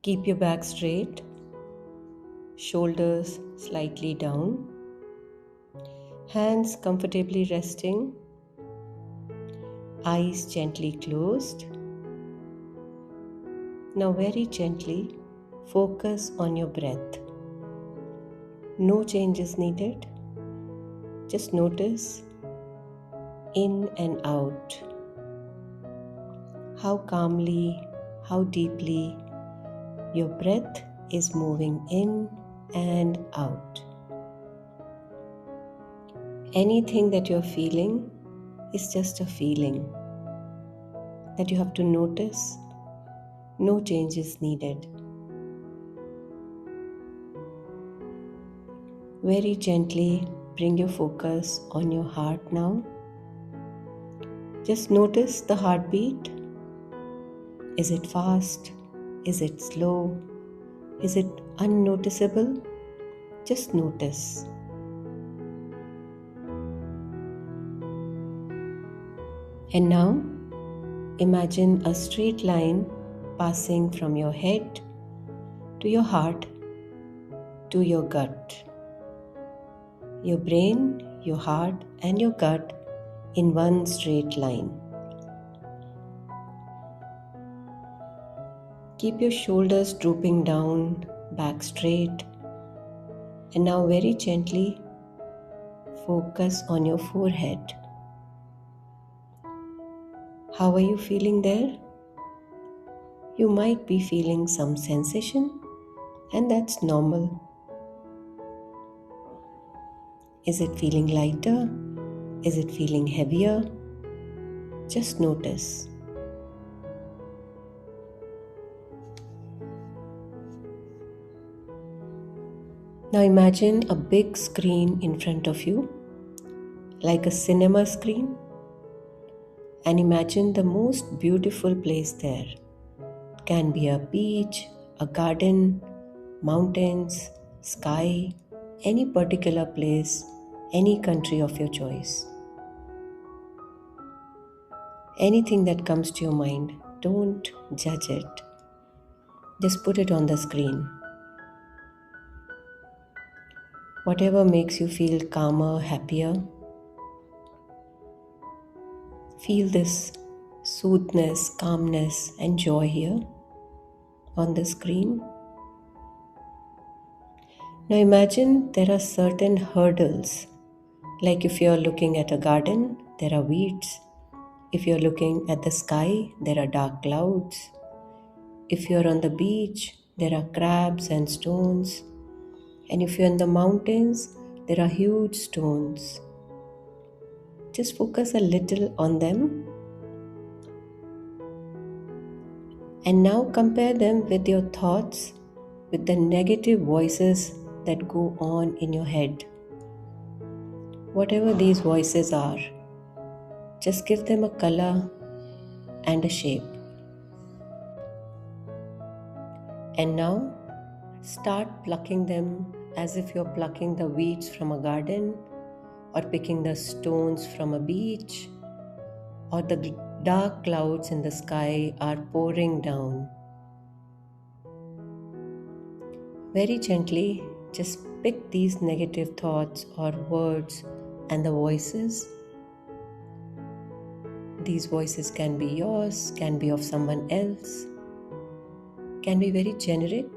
Keep your back straight, shoulders slightly down, hands comfortably resting, eyes gently closed. Now very gently focus on your breath. No change is needed. Just notice in and out. How calmly, how deeply your breath is moving in and out. Anything that you're feeling is just a feeling that you have to notice. No change is needed. Very gently bring your focus on your heart now. Just notice the heartbeat. Is it fast? Is it slow? Is it unnoticeable? Just notice. And now, imagine a straight line passing from your head to your heart to your gut. Your brain, your heart, and your gut in one straight line. Keep your shoulders drooping down, back straight. And now very gently focus on your forehead. How are you feeling there? You might be feeling some sensation, and that's normal. Is it feeling lighter? Is it feeling heavier? Just notice. Now imagine a big screen in front of you, like a cinema screen, and imagine the most beautiful place there. It can be a beach, a garden, mountains, sky, any particular place, any country of your choice. Anything that comes to your mind, don't judge it. Just put it on the screen. Whatever makes you feel calmer, happier, feel this soothness, calmness, and joy here on the screen. Now imagine there are certain hurdles. Like if you're looking at a garden, there are weeds. If you're looking at the sky, there are dark clouds. If you're on the beach, there are crabs and stones. And if you're in the mountains, there are huge stones. Just focus a little on them. And now compare them with your thoughts, with the negative voices that go on in your head. Whatever these voices are, just give them a color and a shape. And now start plucking them as if you're plucking the weeds from a garden, or picking the stones from a beach, or the dark clouds in the sky are pouring down. Very gently, just pick these negative thoughts or words and the voices. These voices can be yours, can be of someone else, can be very generic.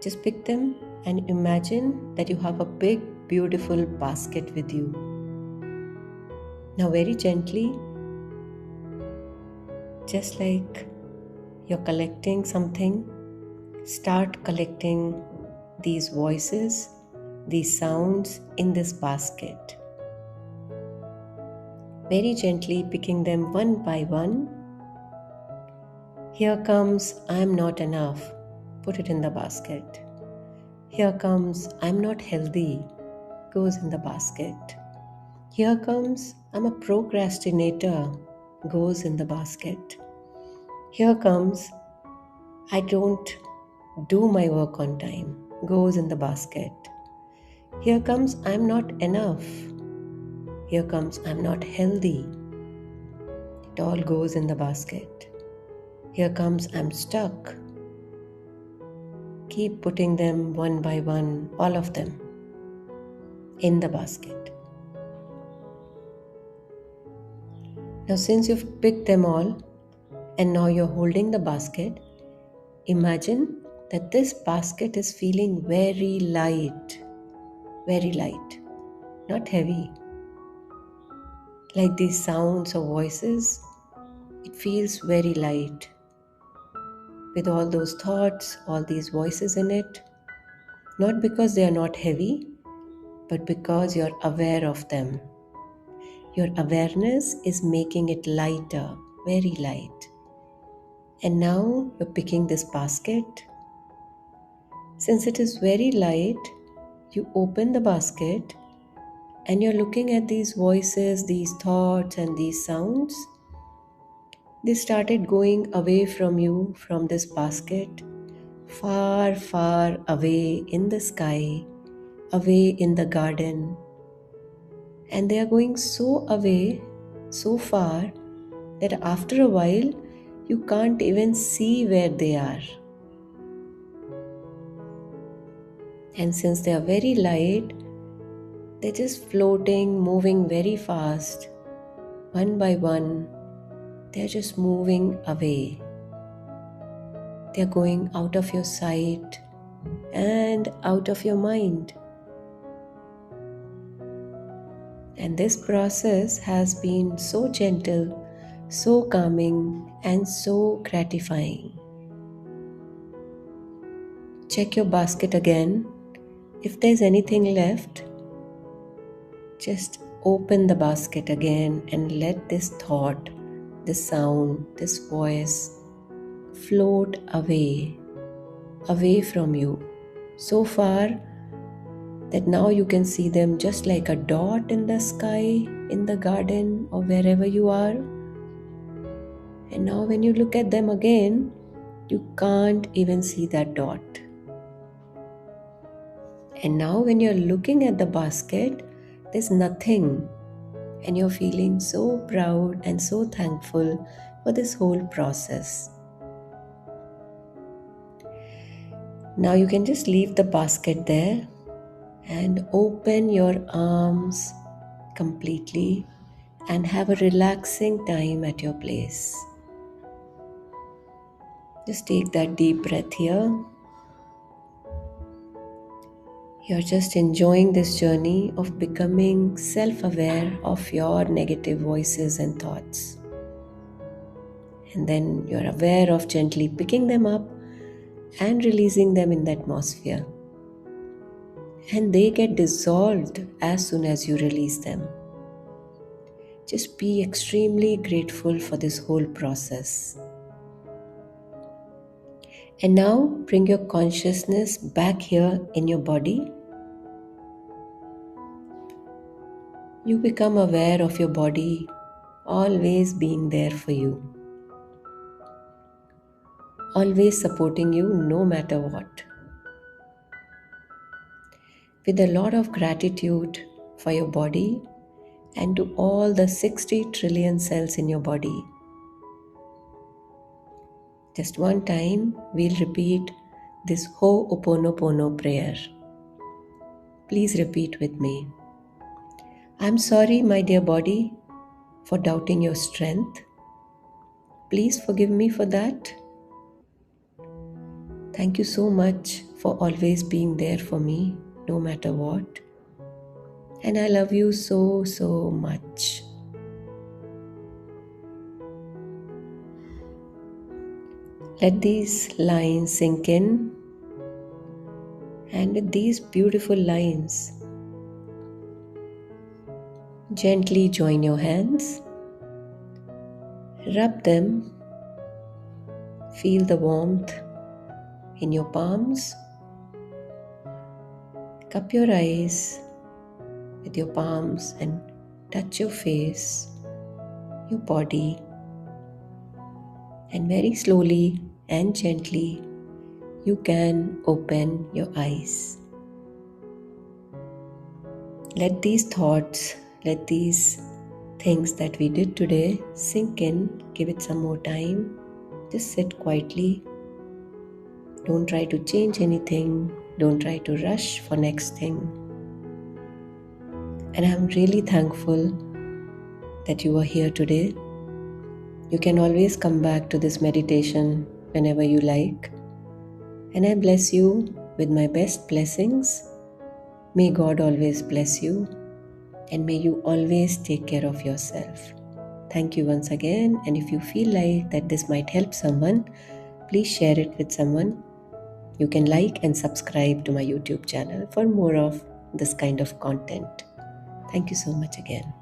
Just pick them and imagine that you have a big, beautiful basket with you. Now very gently, just like you're collecting something, start collecting these voices, these sounds in this basket. Very gently picking them one by one. Here comes, I'm not enough. Put it in the basket. Here comes, I'm not healthy. Goes in the basket. Here comes, I'm a procrastinator. Goes in the basket. Here comes, I don't do my work on time. Goes in the basket. Here comes, I'm not enough. Here comes, I'm not healthy. It all goes in the basket. Here comes I'm stuck. Keep putting them one by one, all of them, in the basket. Now, since you've picked them all and now you're holding the basket, imagine that this basket is feeling very light, not heavy. Like these sounds or voices, it feels very light. With all those thoughts, all these voices in it, not because they are not heavy, but because you're aware of them. Your awareness is making it lighter, very light. And now you're picking this basket. Since it is very light, you open the basket and you're looking at these voices, these thoughts, and these sounds. They started going away from you, from this basket, far, far away in the sky, away in the garden. And they are going so away, so far, that after a while, you can't even see where they are. And since they are very light, they're just floating, moving very fast. One by one, they're just moving away. They're going out of your sight and out of your mind. And this process has been so gentle, so calming, and so gratifying. Check your basket again. If there's anything left, just open the basket again and let this thought, this sound, this voice float away from you, so far that now you can see them just like a dot in the sky, in the garden, or wherever you are. And now when you look at them again, you can't even see that dot. And now when you're looking at the basket, there's nothing. And you're feeling so proud and so thankful for this whole process. Now you can just leave the basket there and open your arms completely and have a relaxing time at your place. Just take that deep breath here. You're just enjoying this journey of becoming self-aware of your negative voices and thoughts. And then you're aware of gently picking them up and releasing them in the atmosphere. And they get dissolved as soon as you release them. Just be extremely grateful for this whole process. And now bring your consciousness back here in your body. You become aware of your body always being there for you, always supporting you no matter what. With a lot of gratitude for your body and to all the 60 trillion cells in your body. Just one time, we'll repeat this Ho'oponopono prayer. Please repeat with me. I'm sorry, my dear body, for doubting your strength. Please forgive me for that. Thank you so much for always being there for me, no matter what. And I love you so, so much. Let these lines sink in. And with these beautiful lines, gently join your hands, rub them, feel the warmth in your palms, cup your eyes with your palms and touch your face, your body, and very slowly and gently you can open your eyes. Let these thoughts, let these things that we did today sink in. Give it some more time. Just sit quietly. Don't try to change anything. Don't try to rush for next thing. And I'm really thankful that you are here today. You can always come back to this meditation whenever you like. And I bless you with my best blessings. May God always bless you, and may you always take care of yourself. Thank you once again. And if you feel like that this might help someone, please share it with someone. You can like and subscribe to my YouTube channel for more of this kind of content. Thank you so much again.